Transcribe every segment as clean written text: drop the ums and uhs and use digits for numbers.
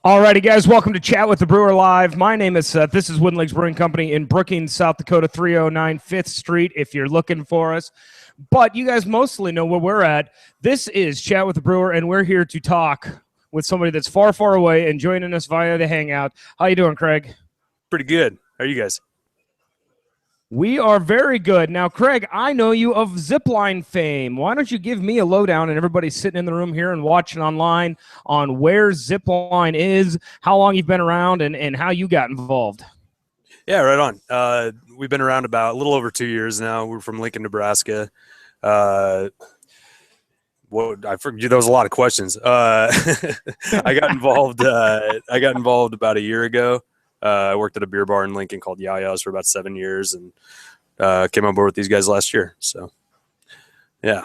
Alrighty, guys, welcome to Chat with the Brewer Live. My name is Seth. This is Wooden Legs Brewing Company in Brookings, South Dakota, 309 5th Street, if you're looking for us. But you guys mostly know where we're at. This is Chat with the Brewer, and we're here to talk with somebody that's far, far away and joining us via the Hangout. How you doing, Craig? Pretty good. How are you guys? We are very good. Now, Craig, I know you of Zipline fame. Why don't you give me a lowdown and everybody sitting in the room here and watching online on where Zipline is, how long you've been around, and how you got involved? Yeah, right on. We've been around about a little over 2 years now. We're from Lincoln, Nebraska. I forget. There was a lot of questions. I got involved. I got involved about a year ago. I worked at a beer bar in Lincoln called Yaya's for about 7 years, and came on board with these guys last year. So, yeah.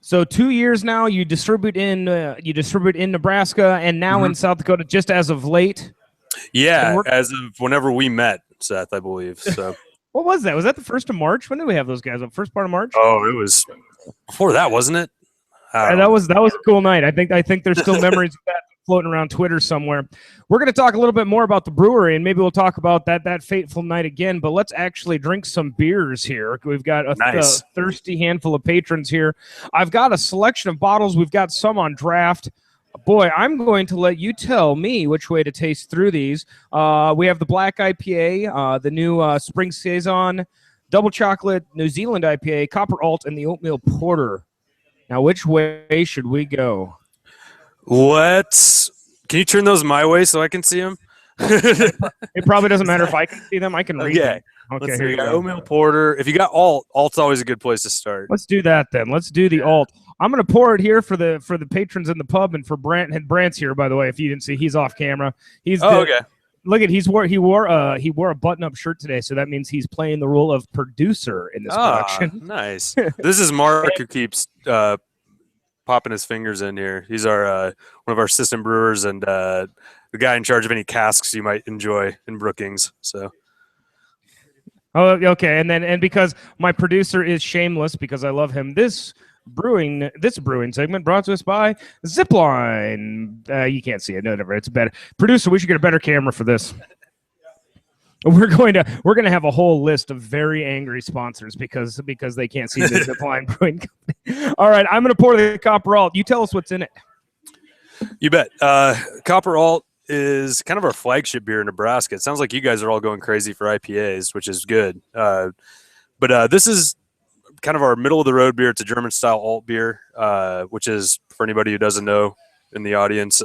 So 2 years now. You distribute in Nebraska and now in South Dakota, just as of late. Yeah, as of whenever we met, Seth, I believe. So. What was that? Was that the 1st of March? When did we have those guys up? First part of March? Oh, it was before that, wasn't it? That was a cool night. I think there's still memories of that floating around Twitter somewhere. We're going to talk a little bit more about the brewery, and maybe we'll talk about that fateful night again, but let's actually drink some beers here. We've got a thirsty handful of patrons here. I've got a selection of bottles. We've got some on draft. Boy, I'm going to let you tell me which way to taste through these. We have the Black IPA, the new Spring Saison, Double Chocolate, New Zealand IPA, Copper Alt, and the Oatmeal Porter. Now, which way should we go? Can you turn those my way so I can see them? It probably doesn't matter if I can see them. I can read them. Okay, here you go. Oatmeal Porter. If you got alt's always a good place to start. Let's do that then. Let's do the alt. I'm going to pour it here for the patrons in the pub and for Brant. And Brant's here, by the way. If you didn't see, he's off camera. Okay. Look at he wore a button-up shirt today, so that means he's playing the role of producer in this production. Nice. This is Mark who keeps popping his fingers in here. He's our one of our assistant brewers and the guy in charge of any casks you might enjoy in Brookings. So. Oh, okay. And because my producer is shameless because I love him, this brewing segment brought to us by Zipline. You can't see it. No, never. It's better. Producer, we should get a better camera for this. We're going to have a whole list of very angry sponsors because they can't see the Zipline Brewing Company. All right, I'm going to pour the Copper Alt. You tell us what's in it. You bet. Copper Alt is kind of our flagship beer in Nebraska. It sounds like you guys are all going crazy for IPAs, which is good. But this is kind of our middle of the road beer. It's a German style alt beer, which is, for anybody who doesn't know in the audience,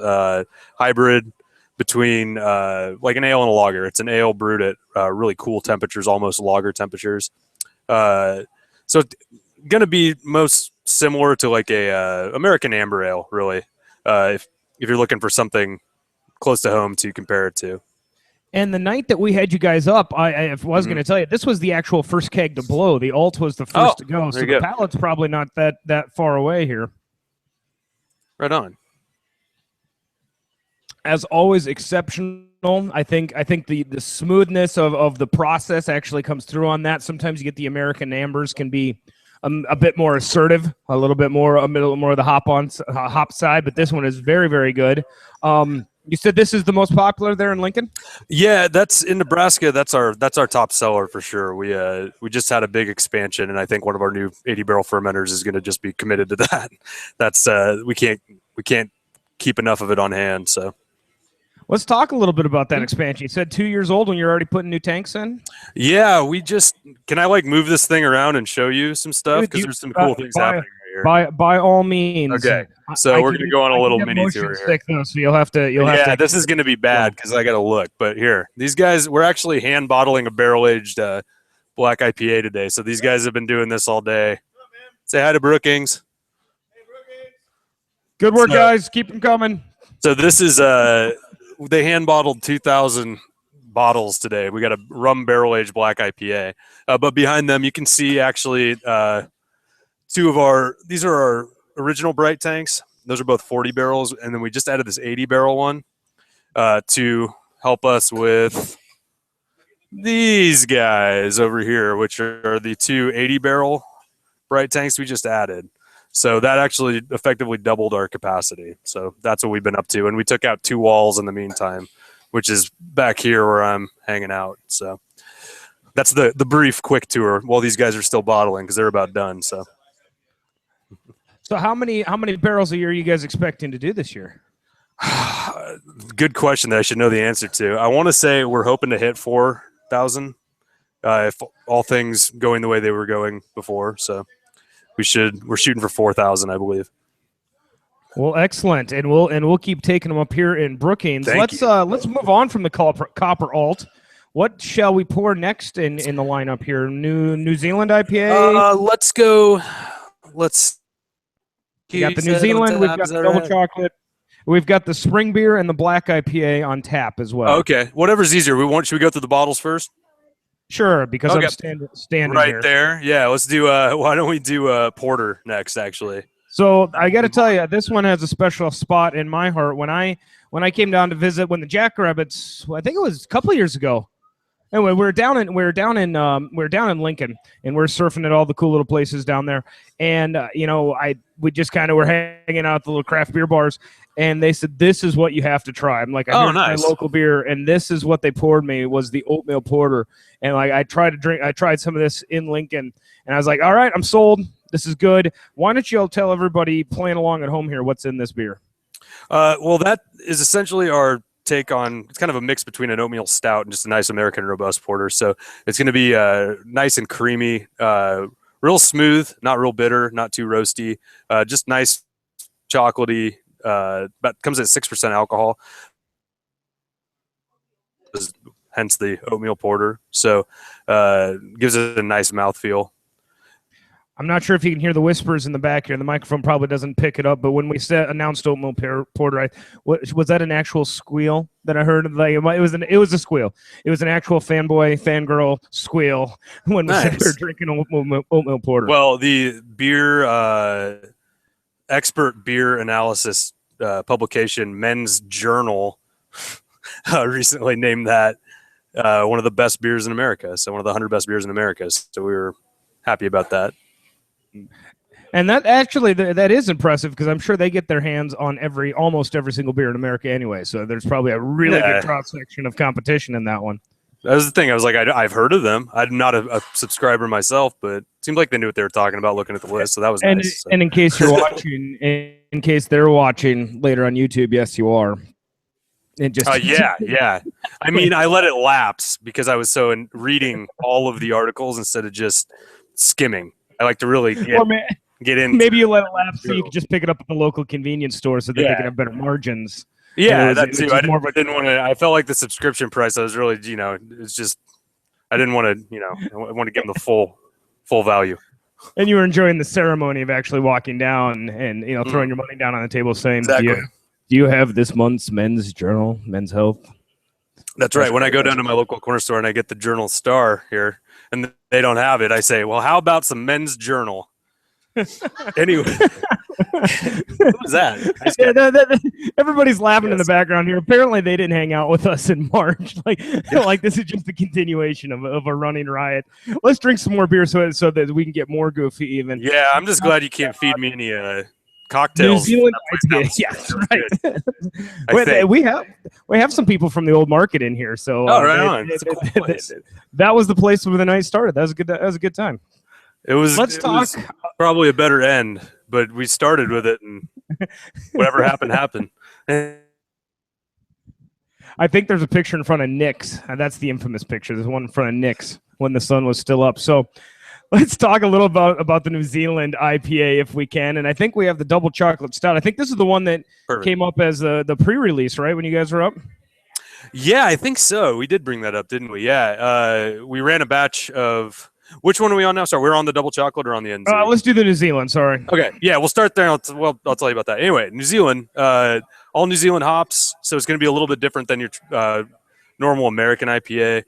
hybrid between like an ale and a lager. It's an ale brewed at really cool temperatures, almost lager temperatures. So it's going to be most similar to like a American amber ale, really, if you're looking for something close to home to compare it to. And the night that we had you guys up, I was going to tell you, this was the actual first keg to blow. The alt was the first to go, so the palate's probably not that far away here. Right on. As always, exceptional. I think the smoothness of the process actually comes through on that. Sometimes you get the American ambers can be a bit more assertive, a little more of the hop side, but this one is very, very good. You said this is the most popular there in Lincoln? Yeah, that's in Nebraska. That's our top seller for sure. We just had a big expansion, and I think one of our new 80-barrel fermenters is going to just be committed to that. That's we can't keep enough of it on hand. So let's talk a little bit about that expansion. You said 2 years old when you're already putting new tanks in? Yeah, can I move this thing around and show you some stuff? Because there's some cool things happening here. By all means. Okay. So we're going to go on a little mini tour here. Though, so you'll have to. This is going to be bad because I got to look. But here, these guys, we're actually hand bottling a barrel-aged black IPA today. So these guys have been doing this all day. Say hi to Brookings. Hey, Brookings. Good work, guys. Keep them coming. So this is they hand bottled 2,000 bottles today. We got a rum barrel-aged black IPA. But behind them, you can see actually these are our original bright tanks. Those are both 40 barrels, and then we just added this 80-barrel one to help us with these guys over here, which are the two 80-barrel bright tanks we just added. So that actually effectively doubled our capacity. So that's what we've been up to. And we took out 2 walls in the meantime, which is back here where I'm hanging out. So that's the brief quick tour while these guys are still bottling because they're about done. So how many barrels a year are you guys expecting to do this year? good question that I should know the answer to. I want to say we're hoping to hit 4,000 if all things going the way they were going before. So we're shooting for 4,000, I believe. Well, excellent, and we'll keep taking them up here in Brookings. Let's move on from the Copper Alt. What shall we pour next in the lineup here? New Zealand IPA. Let's go. We got the New Zealand. We've got the double chocolate. We've got the spring beer and the black IPA on tap as well. Okay, whatever's easier. Should we go through the bottles first? Sure, because I'm standing right here. there. Yeah, let's do. Why don't we do porter next? Actually. So I got to tell you, this one has a special spot in my heart. When I came down to visit, when the Jackrabbits, I think it was a couple of years ago. Anyway, we were down in Lincoln, and we're surfing at all the cool little places down there. And we just kind of were hanging out at the little craft beer bars, and they said, "This is what you have to try." I'm like, "Here's my local beer," and this is what they poured me, was the oatmeal porter. And like I tried some of this in Lincoln, and I was like, "All right, I'm sold. This is good." Why don't you all tell everybody playing along at home here what's in this beer? Well, that is essentially our take on. It's kind of a mix between an oatmeal stout and just a nice American robust porter. So it's going to be nice and creamy, real smooth, not real bitter, not too roasty, just nice chocolatey. But comes at 6% alcohol, hence the oatmeal porter. So gives it a nice mouthfeel. I'm not sure if you can hear the whispers in the back here. The microphone probably doesn't pick it up, but when we announced oatmeal porter, was that an actual squeal that I heard? Like, it was a squeal. It was an actual fangirl squeal when we said we were drinking oatmeal porter. Well, the beer expert beer analysis publication Men's Journal recently named that one of the best beers in America. So one of the 100 best beers in America. So we were happy about that. And that actually that is impressive because I'm sure they get their hands on almost every single beer in America anyway. So there's probably a really good cross section of competition in that one. That was the thing. I was like, I've heard of them. I'm not a subscriber myself, but it seemed like they knew what they were talking about looking at the list. So that was nice. So. And in case you're watching, in case they're watching later on YouTube, yes, you are. It just yeah. I mean, I let it lapse because I was so reading all of the articles instead of just skimming. I like to really get in. Maybe you let it lapse so you could just pick it up at the local convenience store so that they can have better margins. Yeah, that too. I didn't want to. I felt like the subscription price. I was really, it's just. I didn't want to, I want to give them the full value. And you were enjoying the ceremony of actually walking down and throwing your money down on the table, saying, exactly. Do you have this month's Men's Journal, Men's Health? That's right. When I go down to my local corner store and I get the Journal Star here, and they don't have it, I say, "Well, how about some Men's Journal?" Anyway, what was that? Everybody's laughing in the background here. Apparently, they didn't hang out with us in March. Like this is just a continuation of a running riot. Let's drink some more beer so that we can get more goofy. Even. Yeah, I'm just glad you can't feed me any cocktails. New Zealand, yeah, right. We have some people from the old market in here, so right on. That was the place where the night started. That was a good time. It was. Let's talk. Was probably a better end, but we started with it, and whatever happened. I think there's a picture in front of Nick's, and that's the infamous picture. There's one in front of Nick's when the sun was still up. So let's talk a little about the New Zealand IPA if we can. And I think we have the double chocolate stout. I think this is the one that came up as the pre-release, right, when you guys were up? Yeah, I think so. We did bring that up, didn't we? Yeah. We ran a batch of – which one are we on now? Sorry, we're on the double chocolate or on the NZ? Let's do the New Zealand, sorry. Okay, yeah, we'll start there. I'll tell you about that. Anyway, New Zealand, all New Zealand hops, so it's going to be a little bit different than your normal American IPA.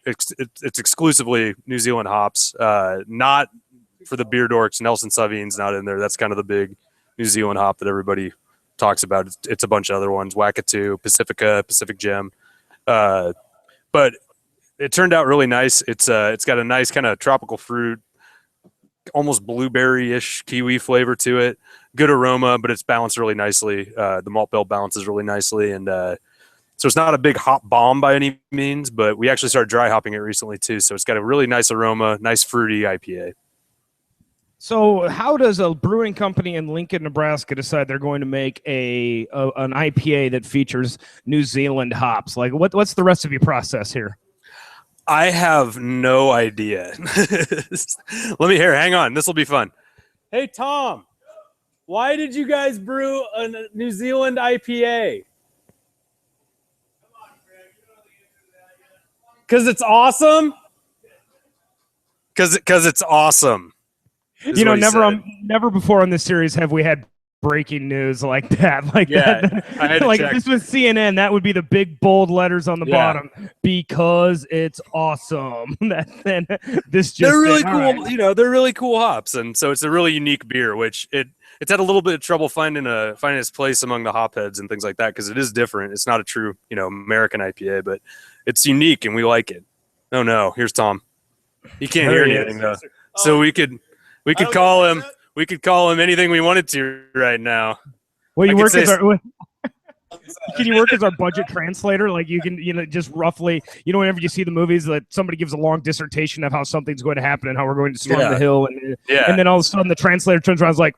It's exclusively New Zealand hops, not for the beer dorks. Nelson Savion's not in there. That's kind of the big New Zealand hop that everybody talks about. It's a bunch of other ones, Wakatu, Pacifica, Pacific Gem. But it turned out really nice. It's got a nice kind of tropical fruit, almost blueberry-ish kiwi flavor to it. Good aroma, but it's balanced really nicely. The malt bill balances really nicely, and so it's not a big hop bomb by any means, but we actually started dry hopping it recently too. So it's got a really nice aroma, nice fruity IPA. So how does a brewing company in Lincoln, Nebraska decide they're going to make an IPA that features New Zealand hops? Like what's the rest of your process here? I have no idea. Let me hear. Hang on. This will be fun. Hey, Tom, why did you guys brew a New Zealand IPA? Because it's awesome? Because it's awesome. You know, never before on this series have we had breaking news like that. Like that. Like if this was CNN, that would be the big bold letters on the bottom. Because it's awesome. Then this just they're really cool. Right. You know, they're really cool hops, and so it's a really unique beer. Which it's had a little bit of trouble finding its place among the hop heads and things like that because it is different. It's not a true American IPA, but it's unique and we like it. Oh no, here's Tom. He can't hear anything though, so we could call him. We could call him anything we wanted to right now. Well, can you work as our budget translator? Like you can, just roughly, whenever you see the movies that somebody gives a long dissertation of how something's going to happen and how we're going to storm the hill, and then all of a sudden the translator turns around and is like,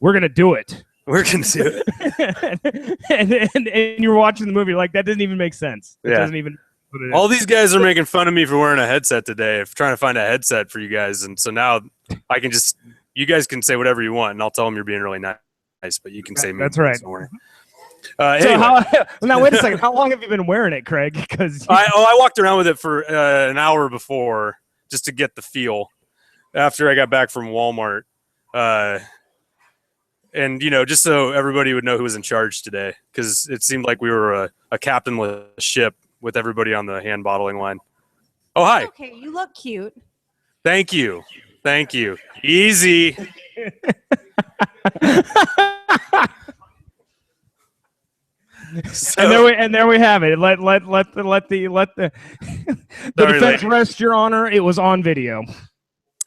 "We're gonna do it. We're gonna do it." and you're watching the movie like that doesn't even make sense. It doesn't even. All these guys are making fun of me for wearing a headset today, trying to find a headset for you guys, and so now I can just. You guys can say whatever you want, and I'll tell them you're being really nice, but you can say me. That's right. Anyway. Now, wait a second. How long have you been wearing it, Craig? Because I walked around with it for an hour before just to get the feel after I got back from Walmart. And, just so everybody would know who was in charge today, because it seemed like we were a captainless ship with everybody on the hand bottling line. Oh, hi. Okay, you look cute. Thank you. Thank you. Easy. And there we have it. Let the defense rest, Your Honor. It was on video.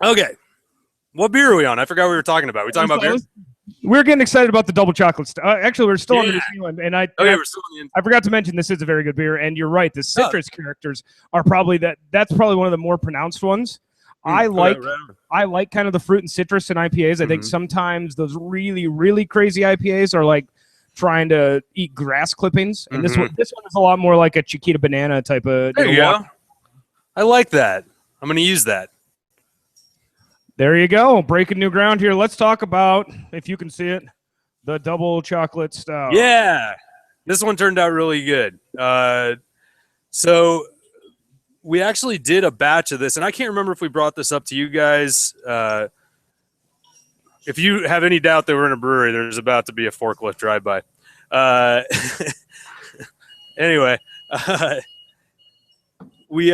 Okay. What beer are we on? I forgot what we were talking about. We talking about beer? We're getting excited about the double chocolate stuff. Actually, we're still on the New Zealand, and we're still on the. I forgot to mention this is a very good beer, and you're right. The citrus characters are probably that's probably one of the more pronounced ones. I like kind of the fruit and citrus in IPAs. I think sometimes those really, really crazy IPAs are like trying to eat grass clippings, and this one is a lot more like a Chiquita banana type of. There you go. I like that. I'm going to use that. There you go. Breaking new ground here. Let's talk about, if you can see it, the double chocolate stout. Yeah, this one turned out really good. So. We actually did a batch of this, and I can't remember if we brought this up to you guys. If you have any doubt that we're in a brewery, there's about to be a forklift drive-by. Anyway, we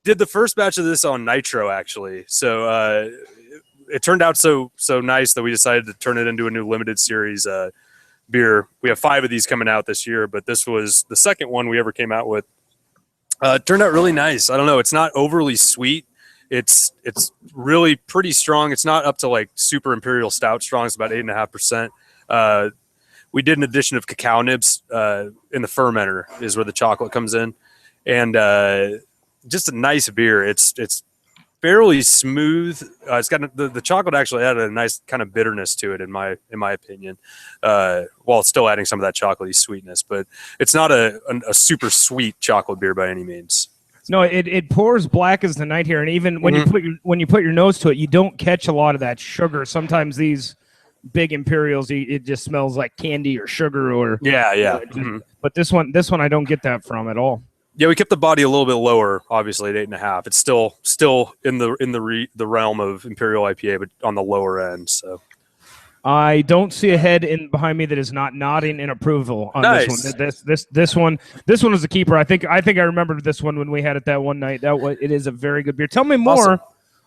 did the first batch of this on nitro, actually. So it turned out so nice that we decided to turn it into a new limited series beer. We have 5 of these coming out this year, but this was the second one we ever came out with. It turned out really nice. I don't know. It's not overly sweet. It's really pretty strong. It's not up to like super imperial stout strong. It's about 8.5%. We did an addition of cacao nibs in the fermenter is where the chocolate comes in, and just a nice beer. It's fairly smooth. It's got the chocolate actually added a nice kind of bitterness to it in my opinion, while it's still adding some of that chocolatey sweetness. But it's not a super sweet chocolate beer by any means. No, it pours black as the night here, and even when you put your nose to it, you don't catch a lot of that sugar. Sometimes these big imperials, it just smells like candy or sugar or But this one I don't get that from at all. Yeah, we kept the body a little bit lower, obviously at 8.5. It's still in the realm of Imperial IPA, but on the lower end. So I don't see a head in behind me that is not nodding in approval on this one. This one was a keeper. I think I remembered this one when we had it that one night. It is a very good beer. Tell me more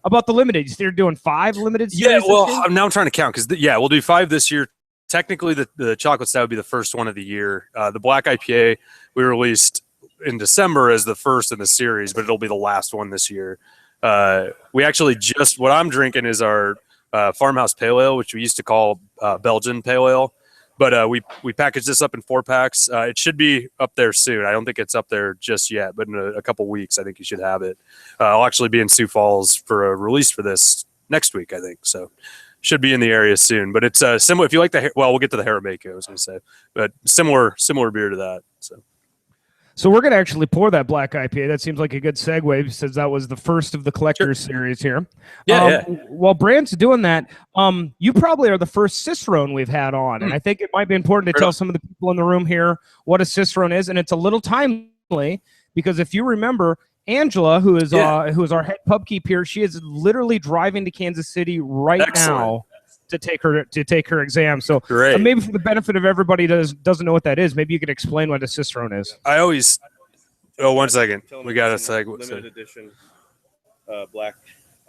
about the limited. You're doing 5 limited series? Yeah, well, now I'm trying to count because we'll do 5 this year. Technically, the chocolate stout would be the first one of the year. The black IPA we released in December as the first in the series, but it'll be the last one this year. We actually what I'm drinking is our farmhouse pale ale, which we used to call Belgian pale ale. But we packaged this up in 4-packs. It should be up there soon. I don't think it's up there just yet, but in a couple weeks, I think you should have it. I'll actually be in Sioux Falls for a release for this next week, I think. So should be in the area soon. But it's similar. If you like we'll get to the Haramako, I was going to say, but similar beer to that. So we're going to actually pour that black IPA. That seems like a good segue since that was the first of the collector's series here. Yeah. While Brandt's doing that, you probably are the first Cicerone we've had on. And I think it might be important to tell some of the people in the room here what a Cicerone is. And it's a little timely because if you remember, Angela, who is our head pub keep here, she is literally driving to Kansas City right now to take her exam. So maybe for the benefit of everybody doesn't know what that is, maybe you could explain what a Cicerone is. I always 1 second. We got a limited edition black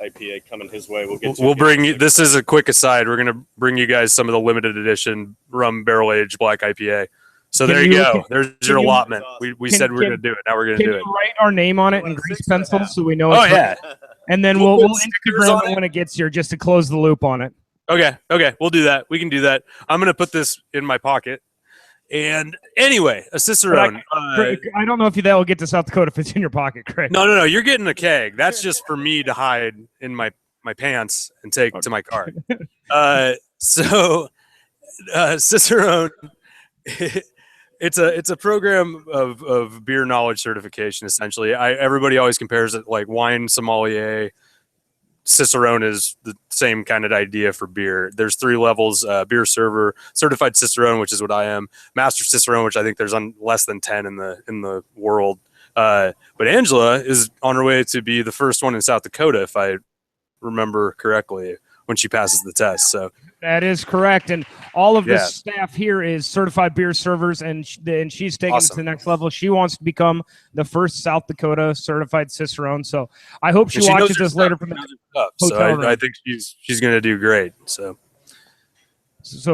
IPA coming his way. We'll bring you. This is a quick aside. We're gonna bring you guys some of the limited edition rum barrel aged black IPA. So there you go. There's your allotment. We said we're gonna do it. Now we're gonna do it. Can you write our name on it in grease pencils so we know? Oh yeah. And then we'll Instagram it when it gets here just to close the loop on it. Okay, we'll do that. We can do that. I'm going to put this in my pocket. And anyway, a Cicerone. I don't know if that will get to South Dakota if it's in your pocket, Craig. No. You're getting a keg. That's just for me to hide in my pants and take to my car. Cicerone, it's a program of beer knowledge certification, essentially. Everybody always compares it like wine sommelier. Cicerone is the same kind of idea for beer. There's 3 levels: beer server, certified Cicerone, which is what I am, master Cicerone, which I think there's less than 10 in the world. But Angela is on her way to be the first one in South Dakota, if I remember correctly, when she passes the test. So that is correct, and all of this staff here is certified beer servers, and she's taking it to the next level. She wants to become the first South Dakota certified Cicerone. So I hope she watches this later from the hotel room. I think she's going to do great. So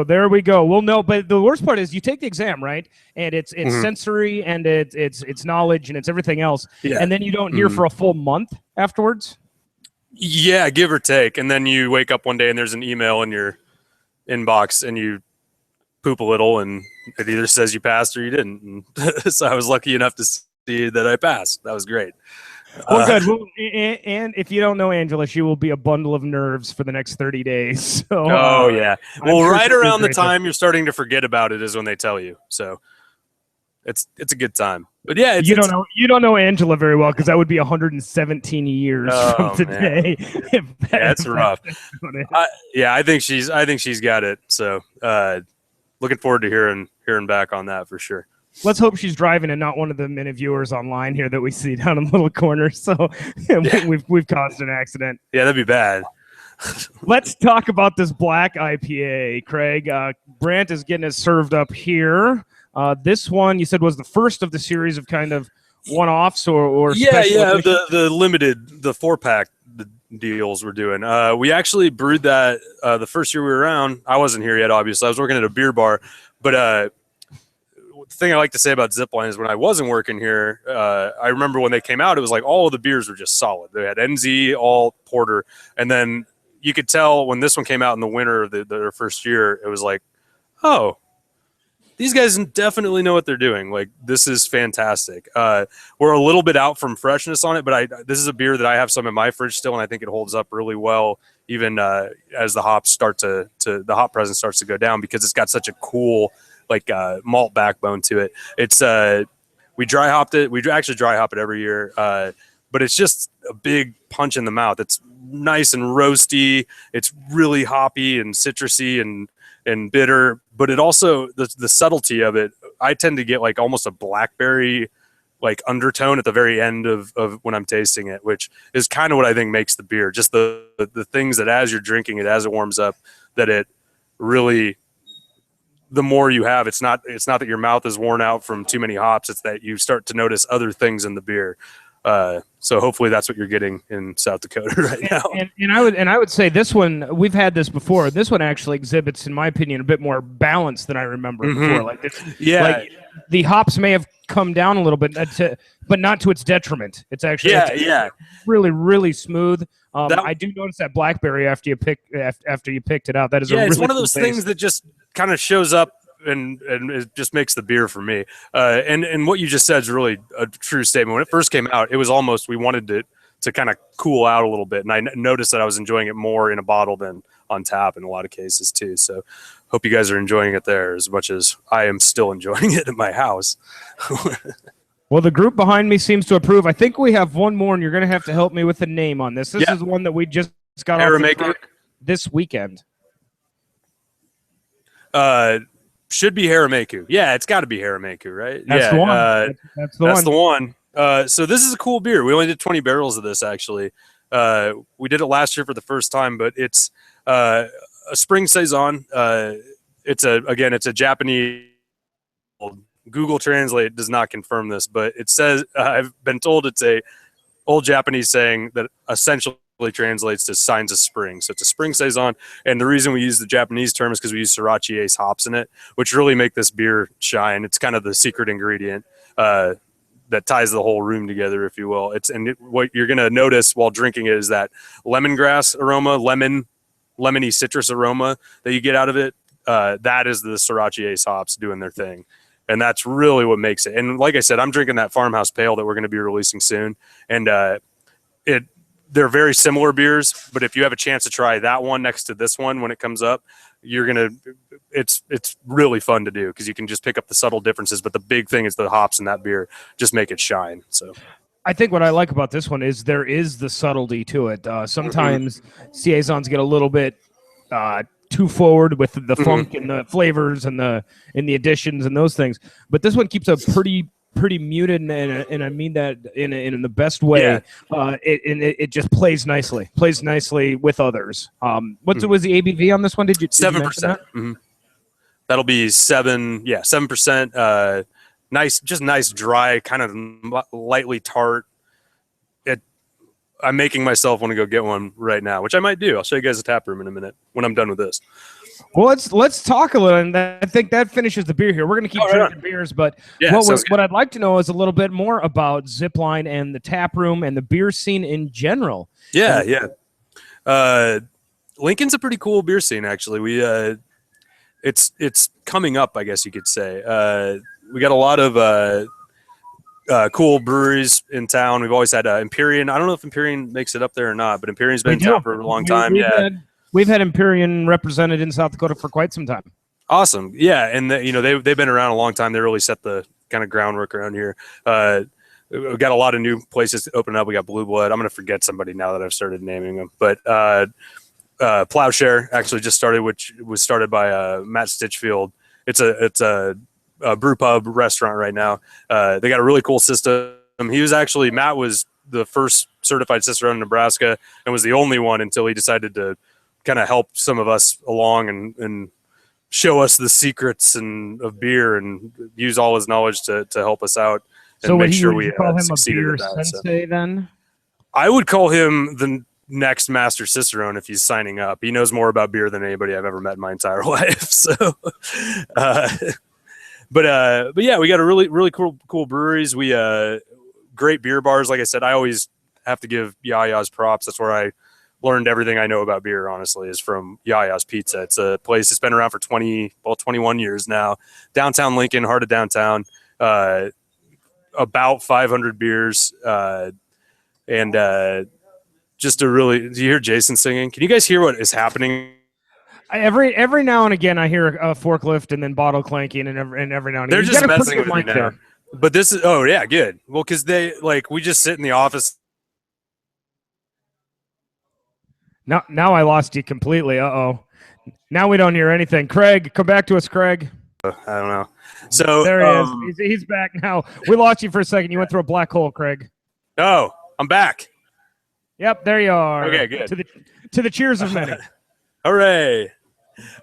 there we go. We'll know, but the worst part is you take the exam, right? And it's sensory and it's knowledge and it's everything else, and then you don't hear for a full month afterwards. Yeah, give or take, and then you wake up one day and there's an email in your inbox and you poop a little and it either says you passed or you didn't. So I was lucky enough to see that I passed. That was great. Well, good. Well, and if you don't know Angela, she will be a bundle of nerves for the next 30 days. So, well, right around the time you're starting to forget about it is when they tell you. So it's a good time. But yeah, you don't know Angela very well because that would be 117 years from today. That's rough. I think she's got it. So looking forward to hearing back on that for sure. Let's hope she's driving and not one of the many viewers online here that we see down in the little corner. So we've caused an accident. Yeah, that'd be bad. Let's talk about this black IPA, Craig. Brandt is getting it served up here. This one you said was the first of the series of kind of one-offs or the limited, the 4-pack deals we're doing. We actually brewed that the first year we were around. I wasn't here yet, obviously. I was working at a beer bar, but the thing I like to say about Zipline is when I wasn't working here, I remember when they came out, it was like all of the beers were just solid. They had NZ, all porter, and then you could tell when this one came out in the winter of their first year, it was like, oh, these guys definitely know what they're doing. Like, this is fantastic. We're a little bit out from freshness on it, but this is a beer that I have some in my fridge still, and I think it holds up really well, even as the hops the hop presence starts to go down, because it's got such a cool malt backbone to it. It's we dry hopped it. We actually dry hop it every year, but it's just a big punch in the mouth. It's nice and roasty. It's really hoppy and citrusy and bitter, but it also the subtlety of it. I tend to get like almost a blackberry undertone at the very end of when I'm tasting it, which is kind of what I think makes the beer. Just the things that as you're drinking it, as it warms up, that it really, the more you have, it's not that your mouth is worn out from too many hops. It's that you start to notice other things in the beer. So hopefully that's what you're getting in South Dakota right now. And I would say this one, we've had this before. This one actually exhibits, in my opinion, a bit more balance than I remember before. Like this, like the hops may have come down a little bit, but not to its detriment. It's actually really, really smooth. I do notice that blackberry after you picked it out. That is it's one of those things that just kind of shows up and it just makes the beer for me. And what you just said is really a true statement. When it first came out, it was almost, we wanted it to kind of cool out a little bit. And I noticed that I was enjoying it more in a bottle than on tap in a lot of cases too. So hope you guys are enjoying it there as much as I am still enjoying it at my house. Well, the group behind me seems to approve. I think we have one more, and you're going to have to help me with the name on this. This is one that we just got off the truck this weekend. Should be Harameku. Yeah, it's got to be Harameku, right? That's the one. That's the one. So this is a cool beer. We only did 20 barrels of this, actually. We did it last year for the first time, but it's a spring saison. It's a Japanese. Google Translate does not confirm this, but it says I've been told it's a old Japanese saying that essentially translates to signs of spring. So it's a spring saison, and the reason we use the Japanese term is because we use Sriracha Ace hops in it, which really make this beer shine. It's kind of the secret ingredient that ties the whole room together, if you will. What you're going to notice while drinking it is that lemongrass aroma, lemony citrus aroma that you get out of it. That is the Sriracha Ace hops doing their thing. And that's really what makes it. And like I said, I'm drinking that Farmhouse Pale that we're going to be releasing soon. And they're very similar beers, but if you have a chance to try that one next to this one when it comes up, it's really fun to do because you can just pick up the subtle differences. But the big thing is the hops in that beer just make it shine. So I think what I like about this one is there is the subtlety to it. Sometimes saisons get a little bit too forward with the funk and the flavors and the additions and those things, but this one keeps a pretty muted, and I mean that in the best way. It just plays nicely with others. What was the ABV on this one? Did you 7%? That'll be 7%. Nice dry, kind of lightly tart. I'm making myself want to go get one right now, which I might do. I'll show you guys the tap room in a minute when I'm done with this. Well, let's talk a little, and I think that finishes the beer here. We're going to keep drinking beers, but what I'd like to know is a little bit more about Zipline and the tap room and the beer scene in general. Yeah. Lincoln's a pretty cool beer scene, actually. It's coming up, I guess you could say. We got a lot of cool breweries in town. We've always had Empyrean. I don't know if Empyrean makes it up there or not, but Empyrean's been in town for a long time. We've had Empyrean represented in South Dakota for quite some time. Awesome. Yeah, and they've been around a long time. They really set the kind of groundwork around here. We've got a lot of new places opening up. We got Blue Blood. I'm going to forget somebody now that I've started naming them. But Plowshare actually just started, which was started by Matt Stitchfield. It's a brew pub restaurant right now. They got a really cool system. Matt was the first certified cicerone in Nebraska and was the only one until he decided to kind of help some of us along and show us the secrets of beer and use all his knowledge to help us out and make sure we succeeded at that. Sensei, then? I would call him the next master cicerone if he's signing up. He knows more about beer than anybody I've ever met in my entire life. So, but yeah, we got a really cool breweries. We great beer bars. Like I said, I always have to give Yaya's props. That's where I learned everything I know about beer, honestly, is from Yaya's Pizza. It's a place that's been around for 21 years now. Downtown Lincoln, heart of downtown, about 500 beers. And just a really, do you hear Jason singing? Can you guys hear what is happening? Every now and again, I hear a forklift and then bottle clanking, and every now and again. They're just messing with me now. But this is, oh yeah, good. Well, because we just sit in the office. Now I lost you completely. Uh-oh. Now we don't hear anything. Craig, come back to us, Craig. I don't know. So there he is. He's back now. We lost you for a second. You went through a black hole, Craig. Oh, I'm back. Yep, there you are. Okay, good. To the cheers of many. Hooray.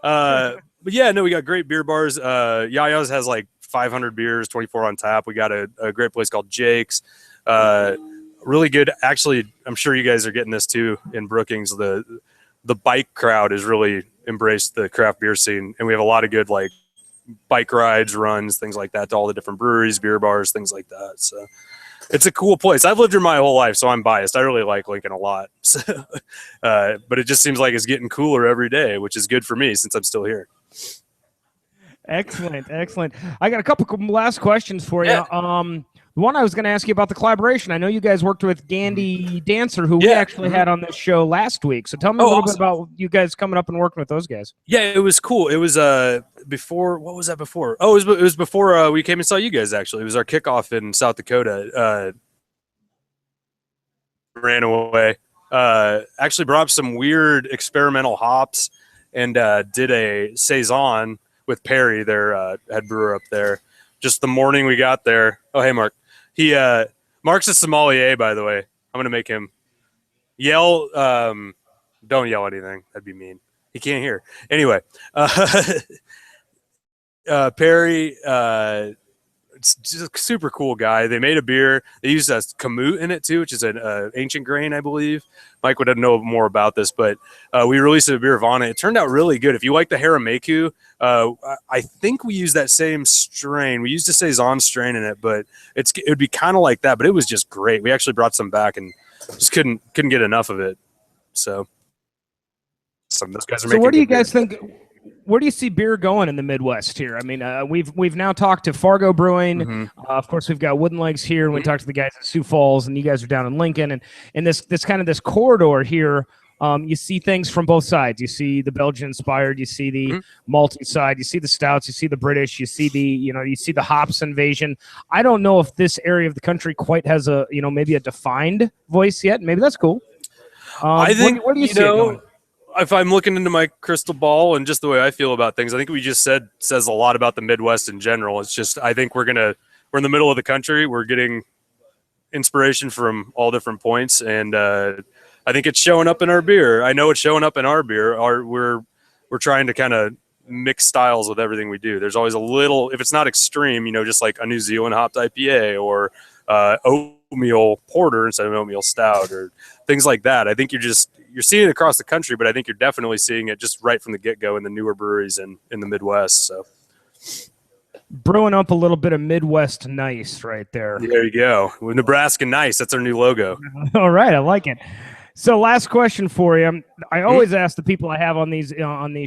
But yeah, no, we got great beer bars. Yaya's has like 500 beers, 24 on tap. We got a great place called Jake's. really good. Actually, I'm sure you guys are getting this too in Brookings. The bike crowd has really embraced the craft beer scene, and we have a lot of good like bike rides, runs, things like that to all the different breweries, beer bars, things like that. So it's a cool place. I've lived here my whole life, so I'm biased. I really like Lincoln a lot. So, but it just seems like it's getting cooler every day, which is good for me since I'm still here. Excellent, excellent. I got a couple last questions for you. Yeah. One I was going to ask you about the collaboration. I know you guys worked with Gandy Dancer, who we actually had on this show last week. So tell me a little bit about you guys coming up and working with those guys. Yeah, it was cool. It was before. What was that before? Oh, it was before we came and saw you guys. Actually, it was our kickoff in South Dakota. Ran away. Actually brought up some weird experimental hops and did a saison with Perry, their head brewer up there. Just the morning we got there. Oh, hey, Mark. Mark's a sommelier, by the way. I'm gonna make him yell. Don't yell anything. That'd be mean. He can't hear. Anyway, Perry. It's just a super cool guy. They made a beer. They used a kamut in it too, which is an ancient grain, I believe. Mike would know more about this, but we released a beer of on it. It turned out really good. If you like the Harameku, I think we used that same strain. We used a saison strain in it, but it would be kind of like that. But it was just great. We actually brought some back and just couldn't get enough of it. So, those guys are making. So, what do you guys think? Where do you see beer going in the Midwest here? I mean, we've now talked to Fargo Brewing. Mm-hmm. Of course, we've got Wooden Legs here, and we talked to the guys at Sioux Falls, and you guys are down in Lincoln. And this kind of this corridor here, you see things from both sides. You see the Belgian-inspired, you see the malty side, you see the stouts, you see the British, you see you see the hops invasion. I don't know if this area of the country quite has a maybe a defined voice yet. Maybe that's cool. I think where do you see it going? If I'm looking into my crystal ball and just the way I feel about things, I think we just says a lot about the Midwest in general. It's just, I think we're in the middle of the country. We're getting inspiration from all different points. And I think it's showing up in our beer. I know it's showing up in our beer. We're trying to kind of mix styles with everything we do. There's always a little, if it's not extreme, just like a New Zealand hopped IPA or oatmeal porter instead of oatmeal stout or things like that. I think you're seeing it across the country, but I think you're definitely seeing it just right from the get-go in the newer breweries in the Midwest. So brewing up a little bit of Midwest nice right there. There you go. Nebraska nice. That's our new logo. All right. I like it. So last question for you. I always ask the people I have on these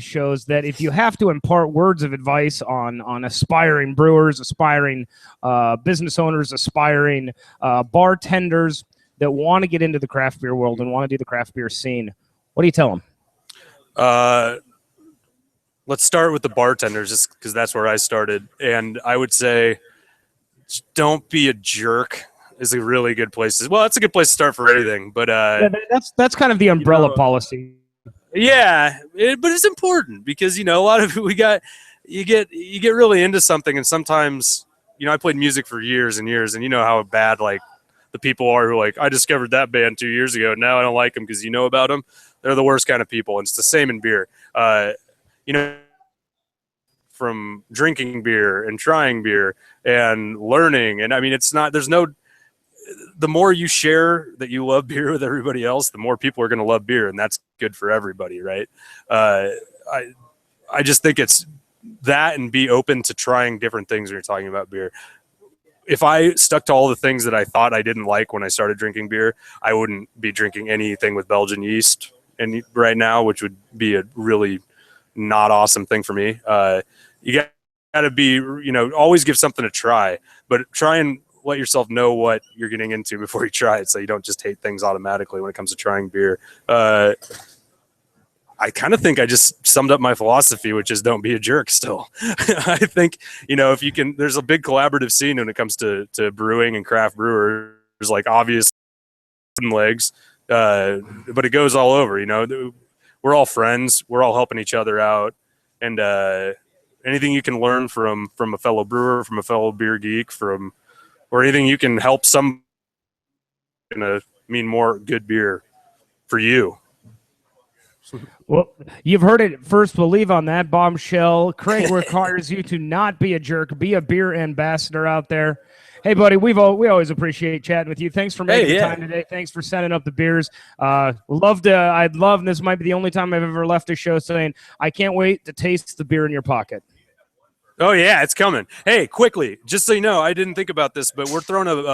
shows that if you have to impart words of advice on aspiring brewers, aspiring business owners, aspiring bartenders that want to get into the craft beer world and want to do the craft beer scene, what do you tell them? Let's start with the bartenders, just because that's where I started. And I would say, don't be a jerk is a really good place. Well, that's a good place to start for anything. But that's kind of the umbrella policy. Yeah, but it's important because a lot of you get really into something, and sometimes I played music for years and years, and you know how bad like the people are who I discovered that band 2 years ago. Now I don't like them because you know about them. They're the worst kind of people, and it's the same in beer. From drinking beer and trying beer and learning, and I mean, the more you share that you love beer with everybody else, the more people are going to love beer, and that's good for everybody, right? I just think it's that, and be open to trying different things when you're talking about beer. If I stuck to all the things that I thought I didn't like when I started drinking beer, I wouldn't be drinking anything with Belgian yeast right now, which would be a really not awesome thing for me. You got to be, always give something a try, but try and let yourself know what you're getting into before you try it, so you don't just hate things automatically when it comes to trying beer. I kind of think I just summed up my philosophy, which is don't be a jerk still. I think, if you can, there's a big collaborative scene when it comes to brewing and craft brewers, like obvious legs, but it goes all over, we're all friends. We're all helping each other out. And anything you can learn from a fellow brewer, from a fellow beer geek, or anything you can help some, gonna mean more good beer for you. Well, you've heard it first. We'll leave on that bombshell. Craig requires you to not be a jerk, be a beer ambassador out there. Hey, buddy, we always appreciate chatting with you. Thanks for making the time today. Thanks for sending up the beers. I'd love, and this might be the only time I've ever left a show saying, I can't wait to taste the beer in your pocket. Oh, yeah, it's coming. Hey, quickly, just so you know, I didn't think about this, but we're throwing a